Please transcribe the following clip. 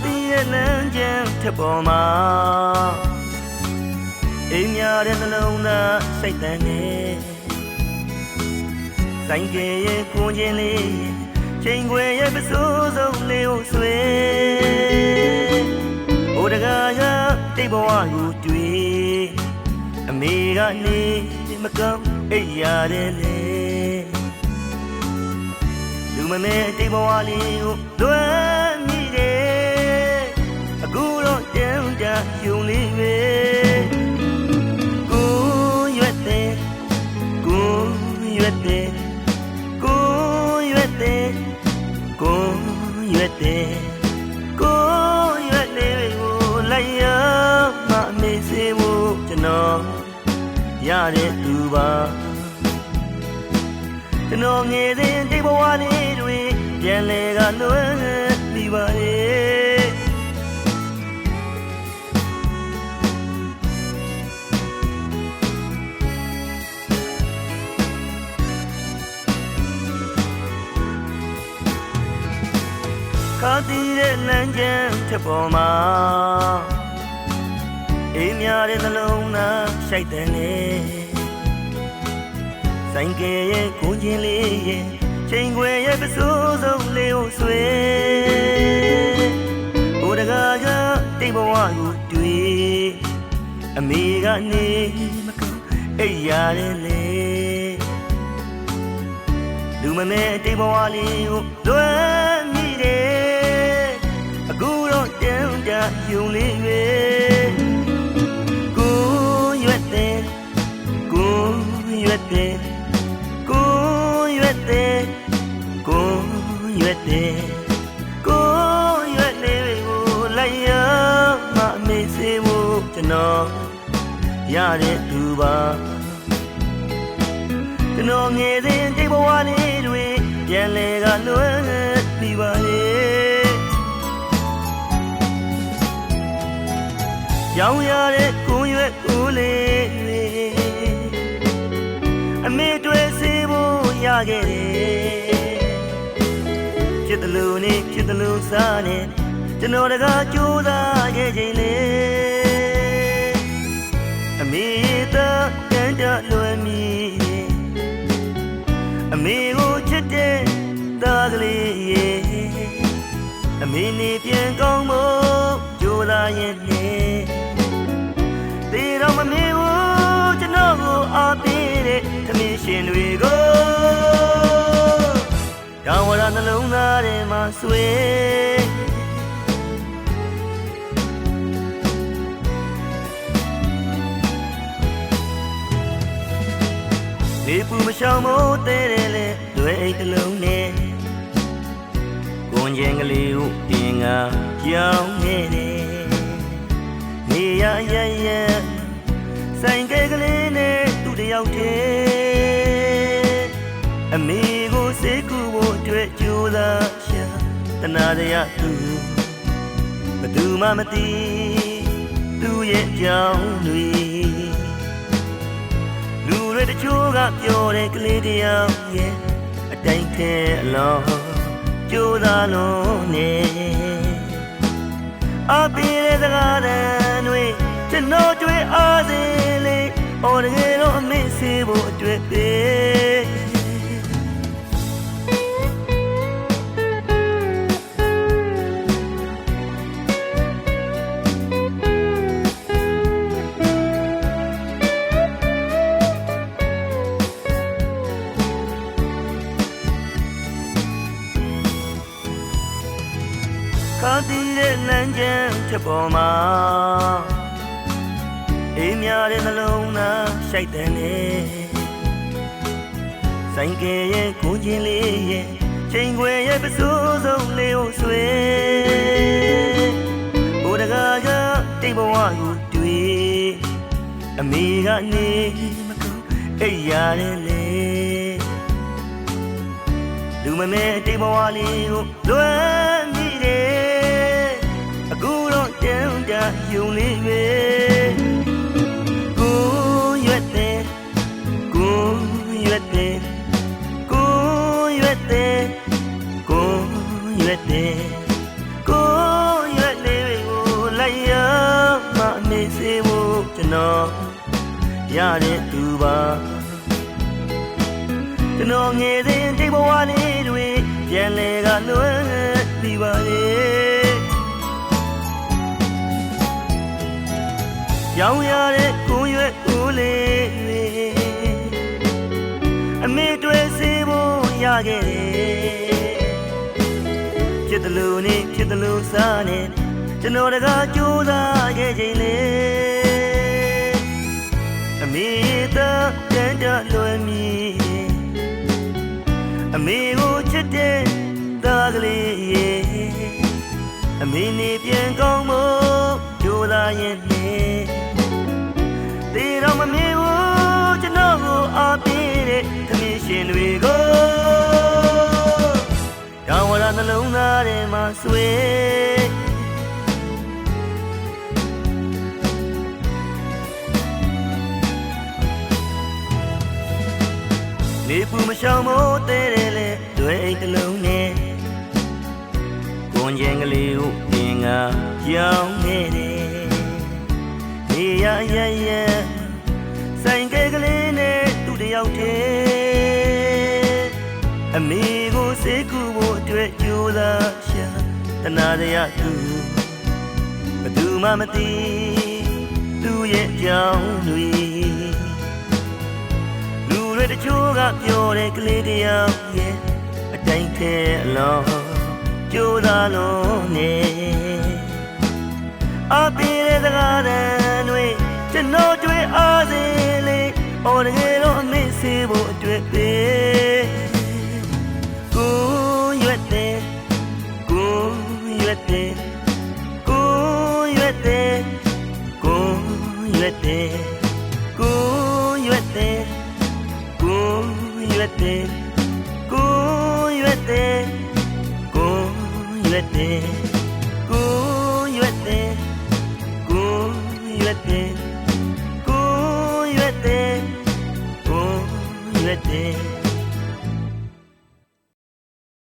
တီးရဲ့လမ်းကျန်းထက်ပေါ်မှာအိမ်များတဲ့နှလုံးသားစိတ်တန်နေဆိုင်ကရဲ့ကိုချင်းလေးချိန်ခွေရဲ့ပစိုးဆုံးလေးကိုဆွေဟိုတကားကတိတ်ဘဝကိုတွေ့အမေကနေမကောင်းအိပ်ရတယ်လေလူမမဲတိတ်ဘဝလေးကိုလွမ်းမိတယ်အခုတော့တန်းကြယုံလေးပဲကိုရွက်တဲ့ကိုရွက်တဲ့ကိုရွက်တဲ့ကိုရွက်တဲ့ကိုရွက်တဲ့ကိုလိုက်ရမအမေစေဖို့ကျွန်တော်ရတဲ့သူပါကျွန်တော်ငယ်စဉ်တိတ်ဘဝလေးတွေပြန်လဲကလွယ်ပြီးပါလေခါတီးတဲ့လမ်းကျန်းထက်ပေါ်မှာအိမ်များတဲ့နှလုံးသားရှိုက်တဲ့နေဆိုင်ကရဲ့ကိုချင်းလေးရဲ့ချိန်ခွေရဲ့ပစိုးဆုံးလေးကိုဆွေဟိုတကားကတိတ်ဘဝကိုတွေ့အမေကနေမကောင်းအိပ်ရတယ်လေလူမမဲတိတ်ဘဝလေးကိုလွမ်းမိတယ်အခုတော့တန်းကြယုံလေးပဲကိုရွက်တဲ့ကိုရွက်တဲ့ကိုရွက်တဲ့ကိုရွက်တဲ့ကိုရွက်လေးကိုလိုက်ရမအမေစေဖို့ကျွန်တော်ရတဲ့သူပါကျွန်တော်ငယ်စဉ်တိတ်ဘဝလေးတွေပြန်လဲကလွယ်ပြီးပါလေရောင်ရတဲ့ကိုရွက်ကိုလေးအမေတွေ့စေဖို့ရခဲ့တယ်ဖြစ်တယ်လို့နေဖြစ်တယ်လို့စားနေကျွန်တော်တကားကြိုးစားခဲ့ချိန်လေအမေတော့တန်တလွယ်မီအမေကိုချစ်တဲ့သားကလေးရဲ့အမေနေပြန်ကောင်းဖို့ကြိုးစားရင်နေတေတော့မမေဘူးကျွန်တော်ကိုအားပေးတဲ့သမီးရှင်တွေကိုတောင်ဝရနှလုံးသားထဲမှာဆွေလေပူမရှောင်မို့တဲတယ်လေလွယ်အိတ်တစ်လုံးနဲ့ကိုင်းချင်းကလေးကိုပြင်ကကြောင်းနေတယ်နေရရရဆိုင်ကကလေးနဲ့သူတယောက်တည်းအမေကိုစေကူဖို့အတွက်ကြိုးစားရှာတနာရသူဘသူမှမသိသူရဲ့ကြောင်းတွေလူတွေတချို့ကပြောတဲ့ကလေးတယောက်ရဲ့အတိုင်းထဲအလောကြိုးစားလို့နေအပြေးတဲ့စကားတန်တွေကျွန်တော်တွေ့အားစေလေအော်တကယ်တော့အမေစေဖို့အတွက်ပဲခါတီးတဲ့လမ်းကျန်းထက်ပေါ်မှာအိမ်များတဲ့နှလုံးသားရှိုက်တဲ့နေဆိုင်ကရဲ့ကိုချင်းလေးရဲ့ချိန်ခွေရဲ့ပစိုးဆုံးလေးကိုဆွေဟိုတကားကတိတ်ဘဝကိုတွေ့အမေကနေမကောင်းအိပ်ရတယ်လေလူမမဲတိတ်ဘဝလေးကိုလွမ်းမိတယ်အခုတော့တန်းကြယုံလေးပဲကိုရွက်တဲ့ကိုရွက်တဲ့ကိုရွက်တဲ့ကိုရွက်တဲ့ကိုရွက် တော်ရတဲ့သူပါကျွန်တော်ငယ်စဉ်တိတ်ဘဝလေးတွေပြန်လဲကလွယ်ပြီးပါလေရောင်ရတဲ့ကိုရွယ်ကိုလေးတွေအမေတွေ့စေဖို့ရခဲ့တယ်ဖြစ်တယ်လို့နေဖြစ်တယ်လို့စားနေကျွန်တော်တကားကြိုးစားခဲ့ချိန်လေအမေသားတန်တလွယ်မီအမေကိုချစ်တဲ့သားကလေးရေအမေနေပြန်ကောင်းဖို့ကြိုးစားရင်နေတေတော်မမေဘူးကျွန်တော်ကိုအားပေးတဲ့ခမင်းရှင်တွေကိုတောင်ဝရနှလုံးသားထဲမှာဆွေနေပူမရှောင်မို့တဲ့လေတွေ့အိတ်တလုံးနဲ့ကိုကျင်ကလေးကိုပြင်ကကြောင်းနေတယ်နေရရရဆိုင်ကလေးနဲ့သူတယောက်တည်းအမေကိုစိတ်ကူဖို့အတွက်ကြိုးစားရှာတနာရသူဘယ်သူမှမသိသူရဲ့ကြောင်းတွေတချို့ကပြောတဲ့ကလေးတယောက်ရဲ့အတိုင်းထဲအလောကြိုးစားလို့နေအပြေးတဲ့စကားတန်တွေကျွန်တော်တွေ့အားစေလေအော်တကယ်တော့အမေစေဖို့အတွက်ပဲကိုရွက်တဲ့ကိုရွက်တဲ့ကိုရွက်တဲ့ကိုရွက်တဲ့ကိုရွက်တဲ့ကိုရွက်တဲ့ကိုရွက်တဲ့